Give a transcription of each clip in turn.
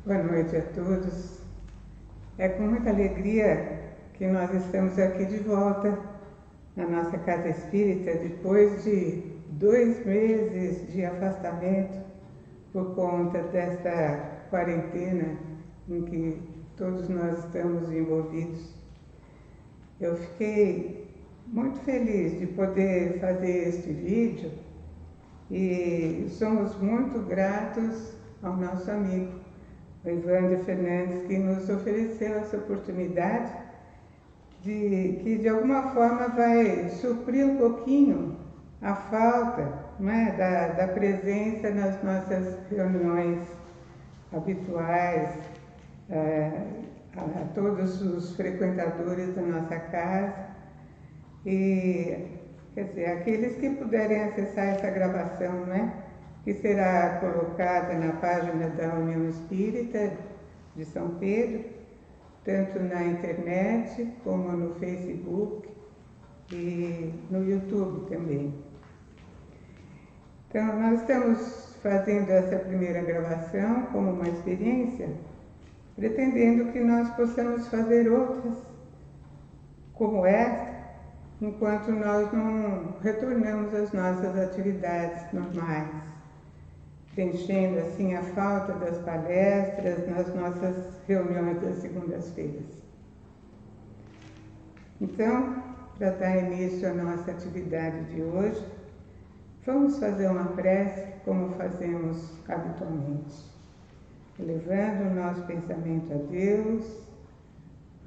Boa noite a todos. É com muita alegria que nós estamos aqui de volta na nossa casa espírita depois de 2 meses de afastamento por conta desta quarentena em que todos nós estamos envolvidos. Eu fiquei muito feliz de poder fazer este vídeo e somos muito gratos ao nosso amigo o Evandro Fernandes, que nos ofereceu essa oportunidade que de alguma forma vai suprir um pouquinho a falta, né, da presença nas nossas reuniões habituais, a todos os frequentadores da nossa casa e, quer dizer, aqueles que puderem acessar essa gravação, né, que será colocada na página da União Espírita de São Pedro, tanto na internet como no Facebook e no YouTube também. Então, nós estamos fazendo essa primeira gravação como uma experiência, pretendendo que nós possamos fazer outras como esta, enquanto nós não retornamos às nossas atividades normais, preenchendo assim a falta das palestras nas nossas reuniões das segundas-feiras. Então, para dar início à nossa atividade de hoje, vamos fazer uma prece como fazemos habitualmente, elevando o nosso pensamento a Deus.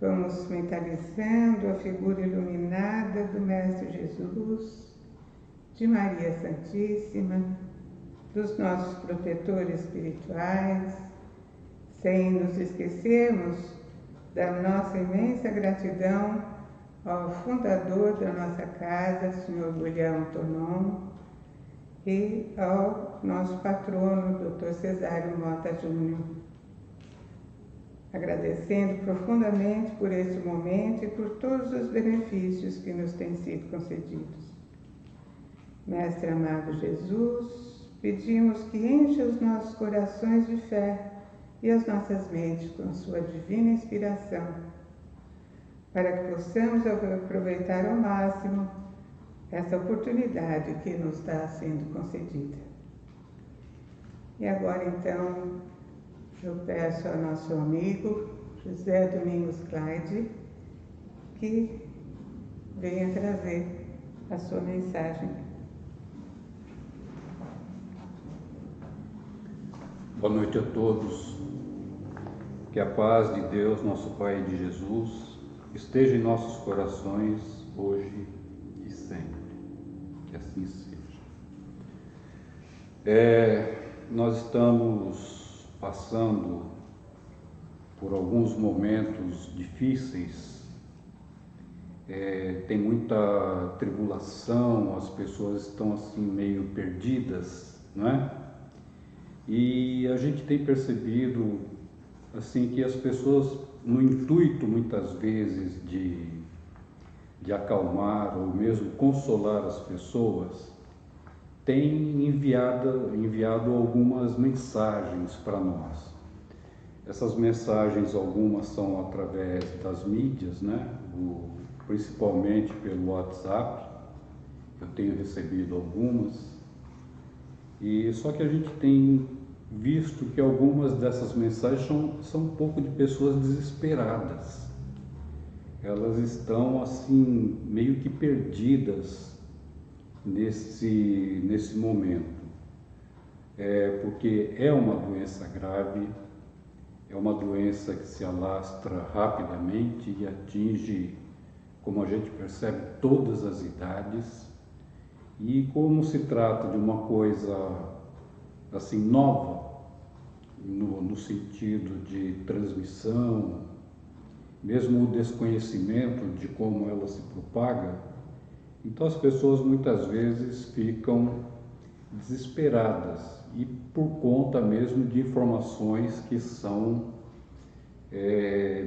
Vamos mentalizando a figura iluminada do Mestre Jesus, de Maria Santíssima, dos nossos protetores espirituais, sem nos esquecermos da nossa imensa gratidão ao fundador da nossa casa, Sr. William Tonon, e ao nosso patrono, Dr. Cesário Mota Júnior. Agradecendo profundamente por este momento e por todos os benefícios que nos têm sido concedidos. Mestre amado Jesus, pedimos que encha os nossos corações de fé e as nossas mentes com sua divina inspiração, para que possamos aproveitar ao máximo essa oportunidade que nos está sendo concedida. E agora, então, eu peço ao nosso amigo José Domingos Clyde que venha trazer a sua mensagem. Boa noite a todos. Que a paz de Deus, nosso Pai e de Jesus, esteja em nossos corações hoje e sempre. Que assim seja. Nós estamos passando por alguns momentos difíceis. Tem muita tribulação, as pessoas estão assim meio perdidas, não é? E a gente tem percebido assim que as pessoas, no intuito muitas vezes de acalmar ou mesmo consolar as pessoas, têm enviado algumas mensagens para nós. Essas mensagens, algumas são através das mídias, né? Principalmente pelo WhatsApp. Eu tenho recebido algumas. E só que a gente tem visto que algumas dessas mensagens são um pouco de pessoas desesperadas. Elas estão assim meio que perdidas nesse momento. Porque é uma doença grave, é uma doença que se alastra rapidamente e atinge, como a gente percebe, todas as idades. E como se trata de uma coisa assim nova, no sentido de transmissão, mesmo o desconhecimento de como ela se propaga, então as pessoas muitas vezes ficam desesperadas e por conta mesmo de informações que são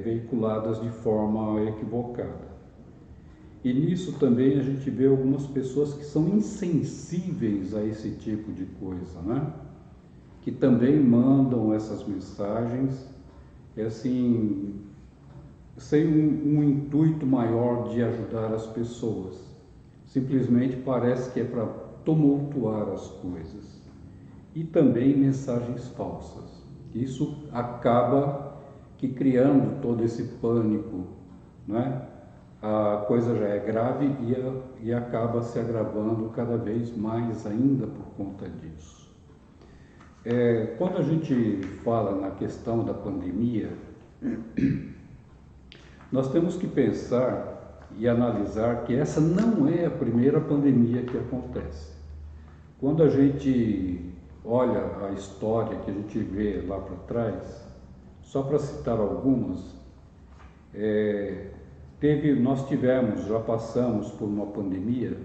veiculadas de forma equivocada. E nisso também a gente vê algumas pessoas que são insensíveis a esse tipo de coisa, né? Que também mandam essas mensagens mensagens, assim, sem um intuito maior de ajudar as pessoas. Simplesmente parece que é para tumultuar as coisas. E também mensagens falsas. Isso acaba que criando todo esse pânico, né? A coisa já é grave e acaba se agravando cada vez mais ainda por conta disso. Quando a gente fala na questão da pandemia, nós temos que pensar e analisar que essa não é a primeira pandemia que acontece. Quando a gente olha a história que a gente vê lá para trás, só para citar algumas, já passamos por uma pandemia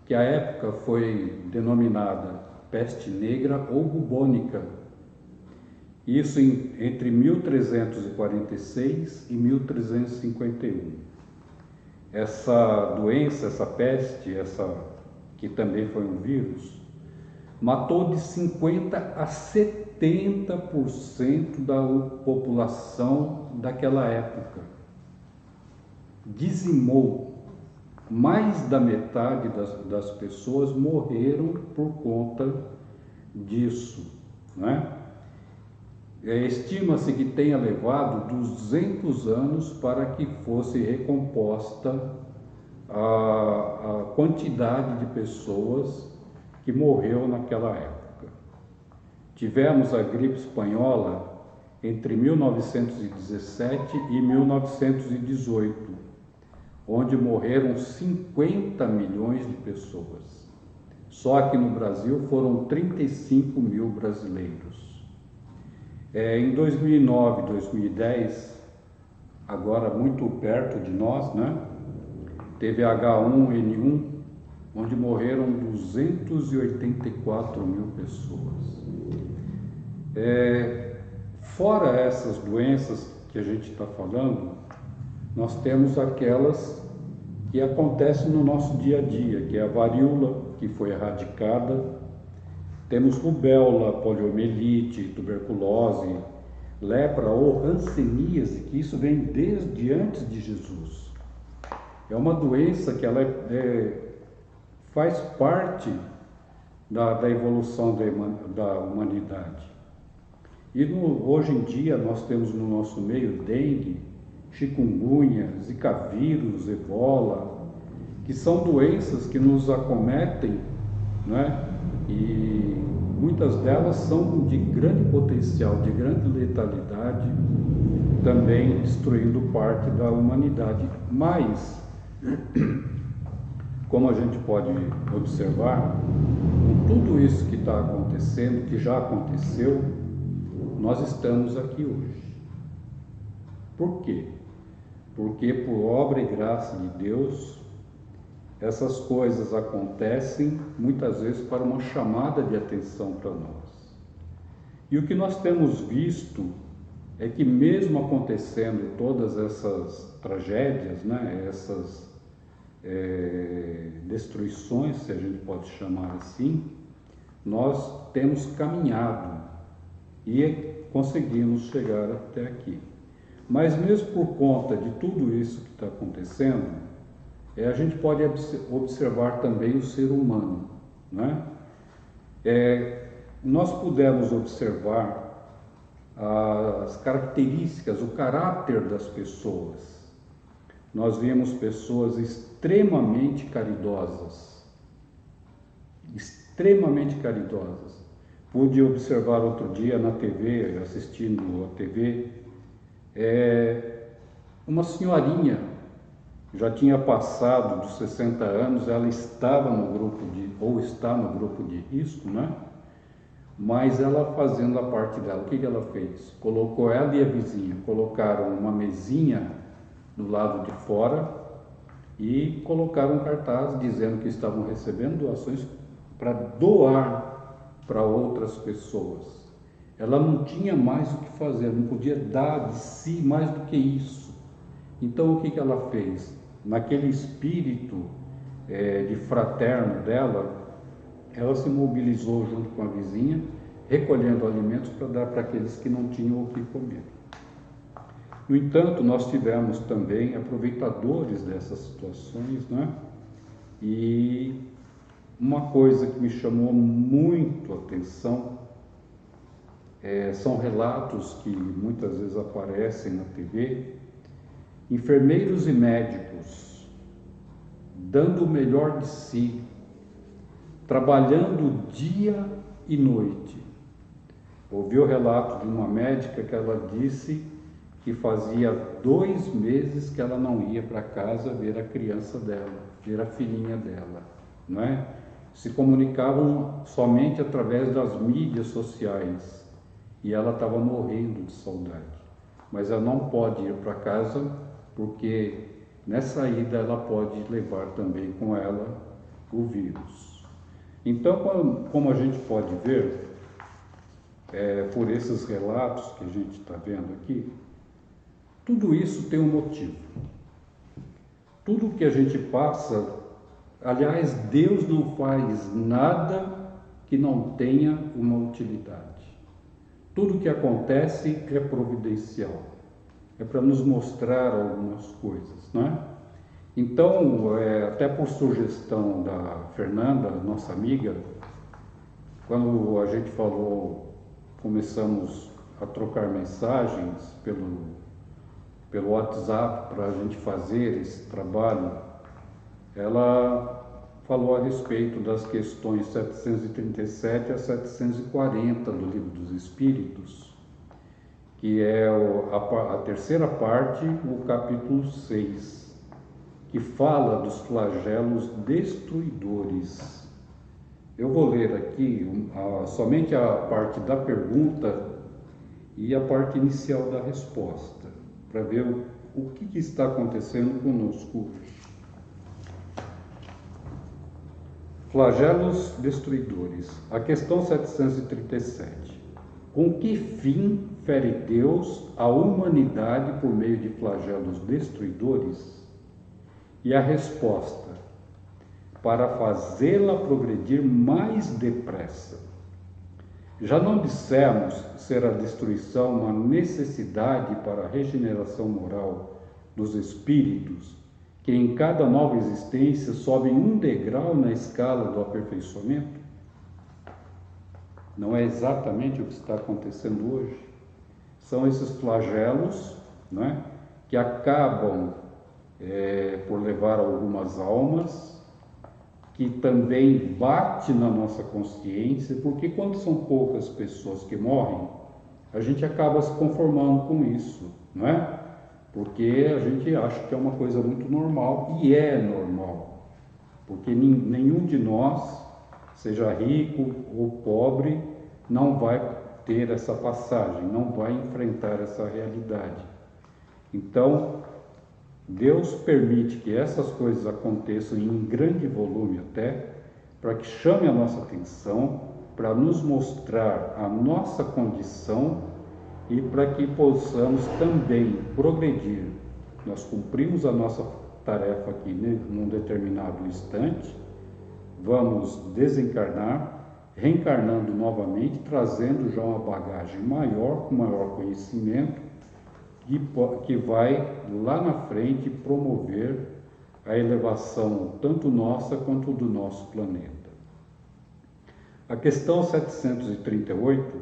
que à época foi denominada peste negra ou bubônica. Isso entre 1346 e 1351. Essa doença, essa peste, que também foi um vírus, matou de 50% a 70% da população daquela época. Dizimou. Mais da metade das pessoas morreram por conta disso, né? Estima-se que tenha levado 200 anos para que fosse recomposta a quantidade de pessoas que morreu naquela época. Tivemos a gripe espanhola entre 1917 e 1918, onde morreram 50 milhões de pessoas. Só aqui no Brasil foram 35 mil brasileiros. Em 2009, 2010, agora muito perto de nós, né? Teve H1N1, onde morreram 284 mil pessoas. Fora essas doenças que a gente está falando, nós temos aquelas que acontecem no nosso dia a dia, que é a varíola, que foi erradicada. Temos rubéola, poliomielite, tuberculose, lepra ou hanseníase, que isso vem desde antes de Jesus. É uma doença que ela faz parte da evolução da humanidade. E hoje em dia nós temos no nosso meio dengue, chikungunya, zika vírus, ebola, que são doenças que nos acometem, né? E muitas delas são de grande potencial, de grande letalidade, também destruindo parte da humanidade. Mas, como a gente pode observar, com tudo isso que está acontecendo, que já aconteceu, nós estamos aqui hoje. Por quê? Porque por obra e graça de Deus, essas coisas acontecem muitas vezes para uma chamada de atenção para nós. E o que nós temos visto é que mesmo acontecendo todas essas tragédias, né, essas destruições, se a gente pode chamar assim, nós temos caminhado e conseguimos chegar até aqui. Mas mesmo por conta de tudo isso que está acontecendo, a gente pode observar também o ser humano, né? Nós pudemos observar as características, o caráter das pessoas. Nós vimos pessoas extremamente caridosas, Pude observar outro dia na TV, assistindo a TV, uma senhorinha, já tinha passado dos 60 anos, ela estava no grupo está no grupo de risco, né? Mas ela fazendo a parte dela, o que ela fez? Colocou ela e a vizinha, colocaram uma mesinha do lado de fora e colocaram um cartaz dizendo que estavam recebendo doações para doar para outras pessoas. Ela não tinha mais o que fazer, não podia dar de si mais do que isso. Então o que ela fez? Naquele espírito de fraterno dela, ela se mobilizou junto com a vizinha, recolhendo alimentos para dar para aqueles que não tinham o que comer. No entanto, nós tivemos também aproveitadores dessas situações, né? E uma coisa que me chamou muito a atenção são relatos que muitas vezes aparecem na TV, enfermeiros e médicos dando o melhor de si, trabalhando dia e noite. Ouvi o relato de uma médica que ela disse que fazia 2 meses que ela não ia para casa ver a criança dela, ver a filhinha dela, não é? Se comunicavam somente através das mídias sociais e ela estava morrendo de saudade, mas ela não pode ir para casa porque nessa ida ela pode levar também com ela o vírus. Então, como a gente pode ver, por esses relatos que a gente está vendo aqui, tudo isso tem um motivo. Tudo que a gente passa, aliás, Deus não faz nada que não tenha uma utilidade. Tudo que acontece é providencial, é para nos mostrar algumas coisas, não é? Então, até por sugestão da Fernanda, nossa amiga, quando a gente falou, começamos a trocar mensagens pelo WhatsApp para a gente fazer esse trabalho, ela falou a respeito das questões 737 a 740 do Livro dos Espíritos, que é a terceira parte, o capítulo 6, que fala dos flagelos destruidores. Eu vou ler aqui somente a parte da pergunta e a parte inicial da resposta, para ver o que está acontecendo conosco hoje. Flagelos destruidores. A questão 737. Com que fim fere Deus a humanidade por meio de flagelos destruidores? E a resposta: para fazê-la progredir mais depressa. Já não dissemos ser a destruição uma necessidade para a regeneração moral dos espíritos, que em cada nova existência sobem um degrau na escala do aperfeiçoamento? Não é exatamente o que está acontecendo hoje? São esses flagelos, não é, que acabam por levar algumas almas, que também bate na nossa consciência, porque quando são poucas pessoas que morrem, a gente acaba se conformando com isso, não é? Porque a gente acha que é uma coisa muito normal, e é normal, porque nenhum de nós, seja rico ou pobre, não vai ter essa passagem, não vai enfrentar essa realidade. Então, Deus permite que essas coisas aconteçam em grande volume até, para que chame a nossa atenção, para nos mostrar a nossa condição e para que possamos também progredir. Nós cumprimos a nossa tarefa aqui, né, num determinado instante, vamos desencarnar, reencarnando novamente, trazendo já uma bagagem maior, com maior conhecimento, que vai lá na frente promover a elevação tanto nossa quanto do nosso planeta. A questão 738,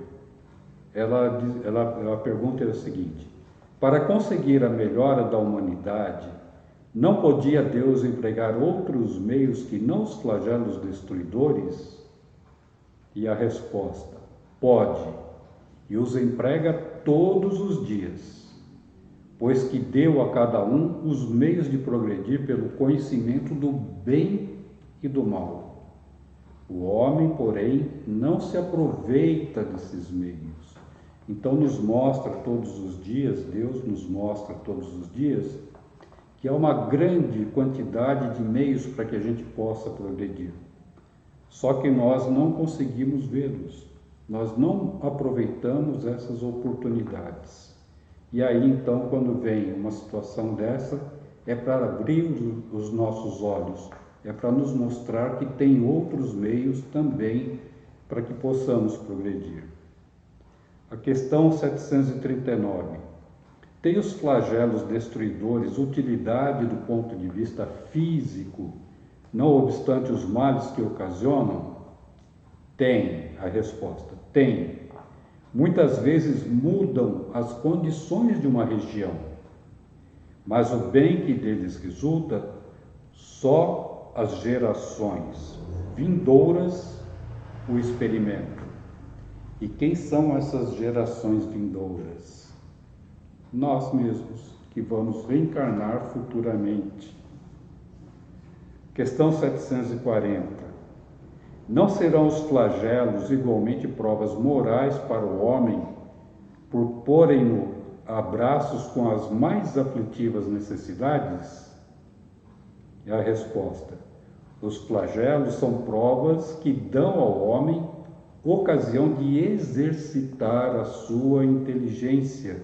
a pergunta é a seguinte: para conseguir a melhora da humanidade, não podia Deus empregar outros meios que não os flagelos destruidores? E a resposta: pode, e os emprega todos os dias, pois que deu a cada um os meios de progredir pelo conhecimento do bem e do mal. O homem, porém, não se aproveita desses meios. Então nos mostra todos os dias, Deus nos mostra todos os dias, que há uma grande quantidade de meios para que a gente possa progredir. Só que nós não conseguimos vê-los, nós não aproveitamos essas oportunidades. E aí, então, quando vem uma situação dessa, é para abrir os nossos olhos, é para nos mostrar que tem outros meios também para que possamos progredir. A questão 739. Tem os flagelos destruidores utilidade do ponto de vista físico, não obstante os males que ocasionam? Tem, a resposta, tem. Muitas vezes mudam as condições de uma região, mas o bem que deles resulta, só as gerações vindouras o experimentam. E quem são essas gerações vindouras? Nós mesmos, que vamos reencarnar futuramente. Questão 740. Não serão os flagelos igualmente provas morais para o homem, por porem-no a braços com as mais aflitivas necessidades? E a resposta: os flagelos são provas que dão ao homem ocasião de exercitar a sua inteligência,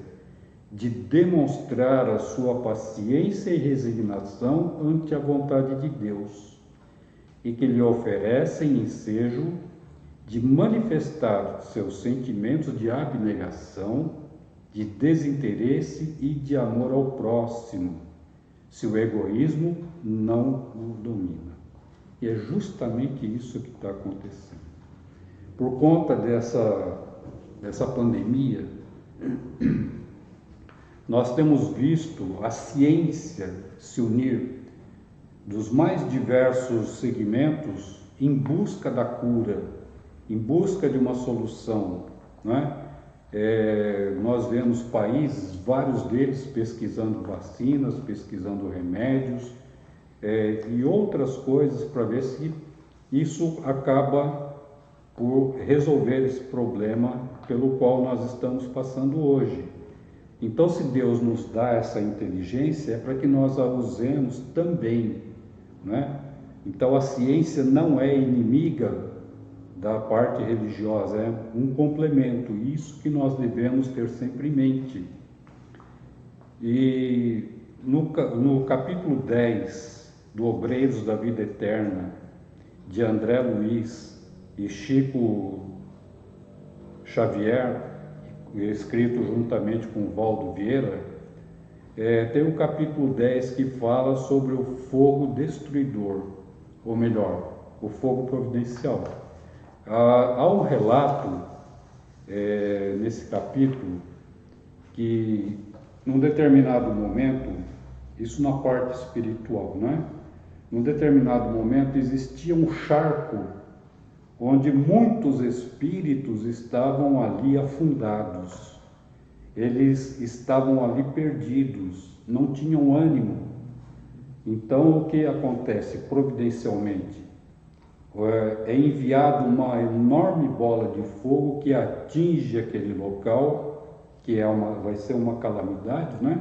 de demonstrar a sua paciência e resignação ante a vontade de Deus, e que lhe oferecem ensejo de manifestar seus sentimentos de abnegação, de desinteresse e de amor ao próximo, se o egoísmo não o domina. E é justamente isso que está acontecendo. Por conta dessa pandemia, nós temos visto a ciência se unir dos mais diversos segmentos em busca da cura, em busca de uma solução, não é? Nós vemos países, vários deles pesquisando vacinas, pesquisando remédios e outras coisas para ver se isso acaba por resolver esse problema pelo qual nós estamos passando hoje. Então, se Deus nos dá essa inteligência, é para que nós a usemos também, né? Então, a ciência não é inimiga da parte religiosa, é um complemento, isso que nós devemos ter sempre em mente. E no capítulo 10 do Obreiros da Vida Eterna, de André Luiz e Chico Xavier, escrito juntamente com Valdo Vieira, tem o capítulo 10 que fala sobre o fogo destruidor, ou melhor, o fogo providencial. Há um relato nesse capítulo que, num determinado momento, isso na parte espiritual, né? Num determinado momento existia um charco onde muitos espíritos estavam ali afundados. Eles estavam ali perdidos, não tinham ânimo. Então, o que acontece providencialmente? É enviado uma enorme bola de fogo que atinge aquele local, que vai ser uma calamidade, né?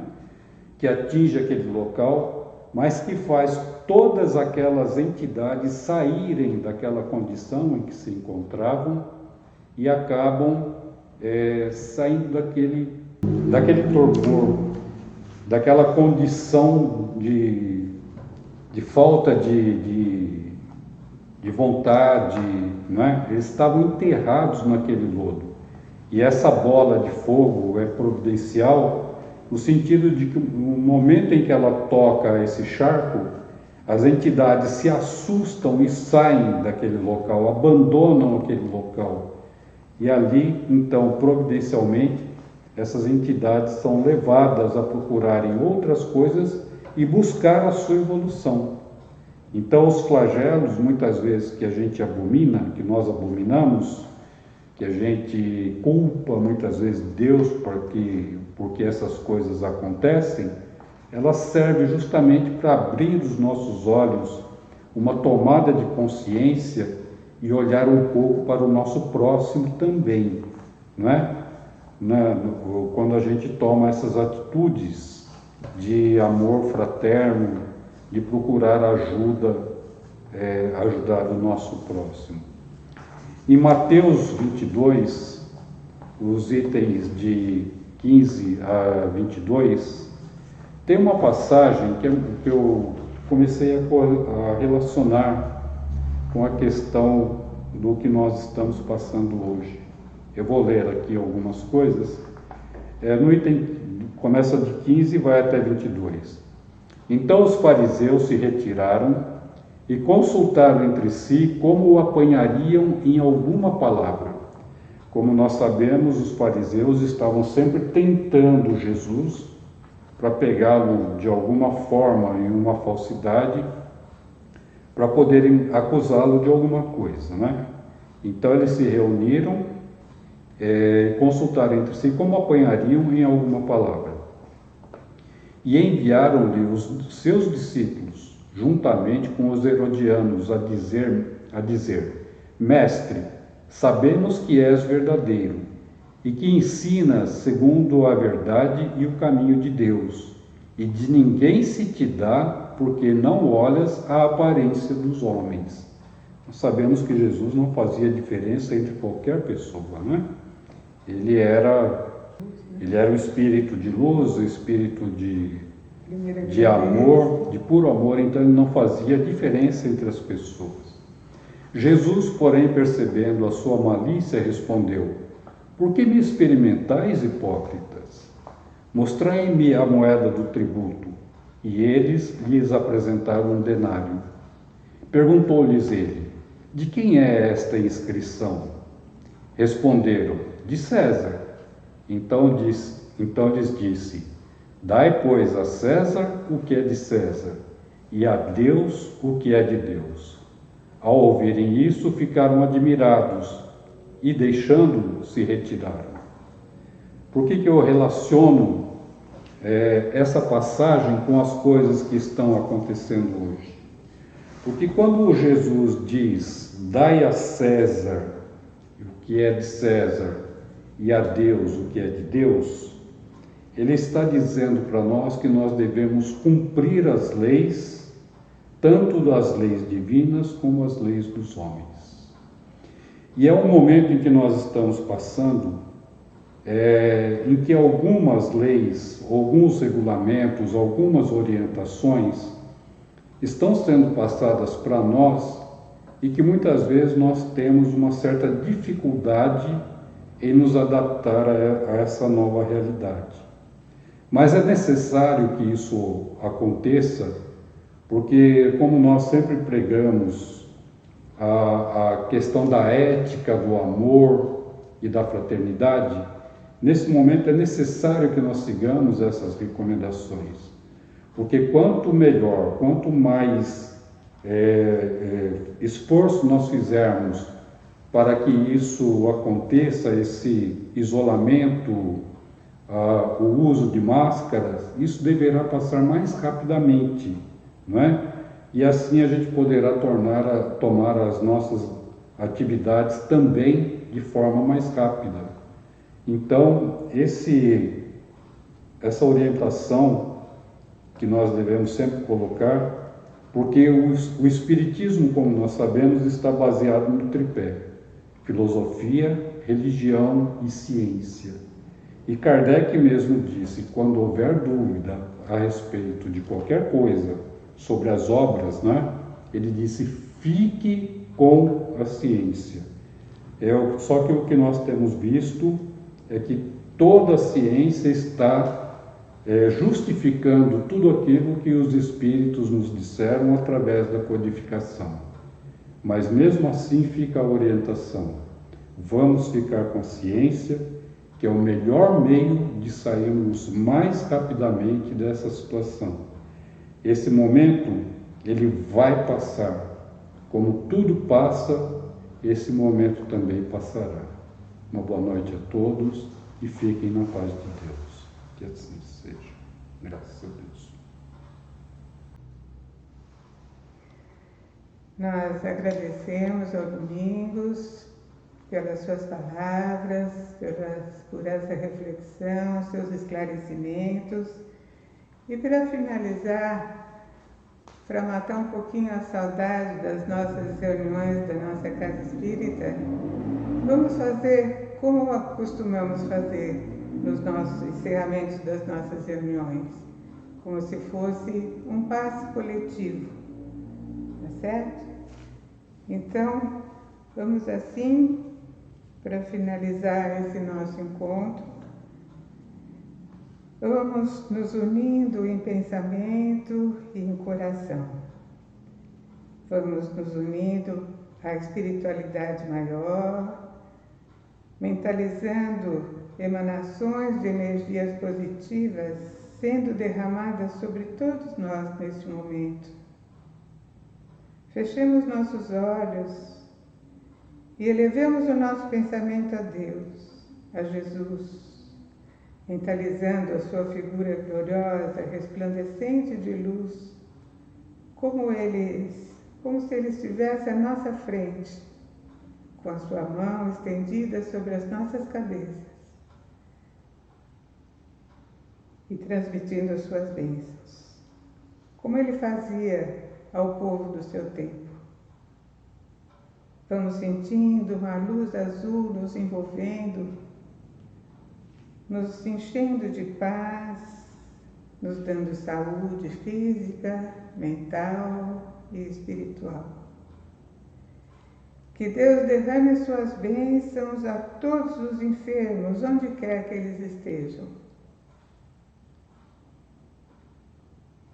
Que atinge aquele local, mas que faz todas aquelas entidades saírem daquela condição em que se encontravam e acabam saindo daquele torpor, daquela condição de falta de vontade, né? Eles estavam enterrados naquele lodo. E essa bola de fogo é providencial no sentido de que no momento em que ela toca esse charco, as entidades se assustam e saem daquele local, abandonam aquele local. E ali, então, providencialmente, essas entidades são levadas a procurarem outras coisas e buscar a sua evolução. Então, os flagelos, muitas vezes, que a gente abomina, que nós abominamos, que a gente culpa, muitas vezes, Deus porque essas coisas acontecem, ela serve justamente para abrir os nossos olhos, uma tomada de consciência e olhar um pouco para o nosso próximo também, não é? Quando a gente toma essas atitudes de amor fraterno, de procurar ajudar o nosso próximo. Em Mateus 22, os itens de 15 a 22, tem uma passagem que eu comecei a relacionar com a questão do que nós estamos passando hoje. Eu vou ler aqui algumas coisas. No item, começa de 15 e vai até 22. Então os fariseus se retiraram e consultaram entre si como o apanhariam em alguma palavra. Como nós sabemos, os fariseus estavam sempre tentando Jesus para pegá-lo de alguma forma em uma falsidade, para poderem acusá-lo de alguma coisa, né? Então eles se reuniram e consultaram entre si como apanhariam em alguma palavra. E enviaram-lhe os seus discípulos, juntamente com os herodianos, a dizer: Mestre, sabemos que és verdadeiro e que ensinas segundo a verdade e o caminho de Deus, e de ninguém se te dá, porque não olhas a aparência dos homens. Nós sabemos que Jesus não fazia diferença entre qualquer pessoa, né? Ele era o espírito de luz, o espírito de amor, de puro amor, então ele não fazia diferença entre as pessoas. Jesus, porém, percebendo a sua malícia, respondeu: Por que me experimentais, hipócritas? Mostrai-me a moeda do tributo. E eles lhes apresentaram um denário. Perguntou-lhes ele: De quem é esta inscrição? Responderam: De César. Então lhes disse: Dai, pois, a César o que é de César, e a Deus o que é de Deus. Ao ouvirem isso, ficaram admirados e, deixando-o, se retiraram. Por que eu relaciono essa passagem com as coisas que estão acontecendo hoje? Porque quando Jesus diz: Dai a César o que é de César e a Deus o que é de Deus, ele está dizendo para nós que nós devemos cumprir as leis, tanto das leis divinas como as leis dos homens. E é um momento em que nós estamos passando, em que algumas leis, alguns regulamentos, algumas orientações estão sendo passadas para nós e que muitas vezes nós temos uma certa dificuldade em nos adaptar a essa nova realidade. Mas é necessário que isso aconteça, porque como nós sempre pregamos a questão da ética, do amor e da fraternidade, nesse momento é necessário que nós sigamos essas recomendações. Porque quanto melhor, quanto mais esforço nós fizermos para que isso aconteça, esse isolamento, o uso de máscaras, isso deverá passar mais rapidamente, não é? E assim a gente poderá tomar as nossas atividades também de forma mais rápida. Então, essa orientação que nós devemos sempre colocar, porque o Espiritismo, como nós sabemos, está baseado no tripé: filosofia, religião e ciência. E Kardec mesmo disse: quando houver dúvida a respeito de qualquer coisa sobre as obras, né, ele disse: fique com a ciência. Só que o que nós temos visto é que toda a ciência está justificando tudo aquilo que os espíritos nos disseram através da codificação. Mas mesmo assim fica a orientação: vamos ficar com a ciência, que é o melhor meio de sairmos mais rapidamente dessa situação. Esse momento, ele vai passar. Como tudo passa, esse momento também passará. Uma boa noite a todos e fiquem na paz de Deus. Que assim seja. Graças a Deus. Nós agradecemos ao Domingos pelas suas palavras, por essa reflexão, seus esclarecimentos. E para finalizar, para matar um pouquinho a saudade das nossas reuniões da nossa Casa Espírita, vamos fazer como costumamos fazer nos nossos encerramentos das nossas reuniões, como se fosse um passe coletivo, tá certo? Então, vamos assim para finalizar esse nosso encontro, vamos nos unindo em pensamento e em coração. Vamos nos unindo à espiritualidade maior, mentalizando emanações de energias positivas sendo derramadas sobre todos nós neste momento. Fechemos nossos olhos e elevemos o nosso pensamento a Deus, a Jesus, mentalizando a sua figura gloriosa, resplandecente de luz, como se Ele estivesse à nossa frente, com a sua mão estendida sobre as nossas cabeças e transmitindo as suas bênçãos, como Ele fazia ao povo do seu tempo. Vamos sentindo uma luz azul nos envolvendo, nos enchendo de paz, nos dando saúde física, mental e espiritual. Que Deus derrame suas bênçãos a todos os enfermos, onde quer que eles estejam.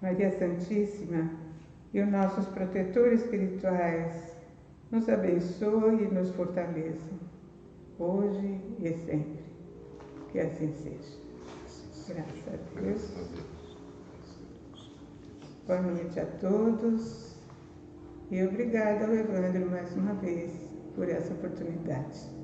Maria Santíssima e os nossos protetores espirituais nos abençoe e nos fortaleçam, hoje e sempre. Que assim seja. Graças a Deus. Boa noite a todos e obrigada ao Evandro mais uma vez por essa oportunidade.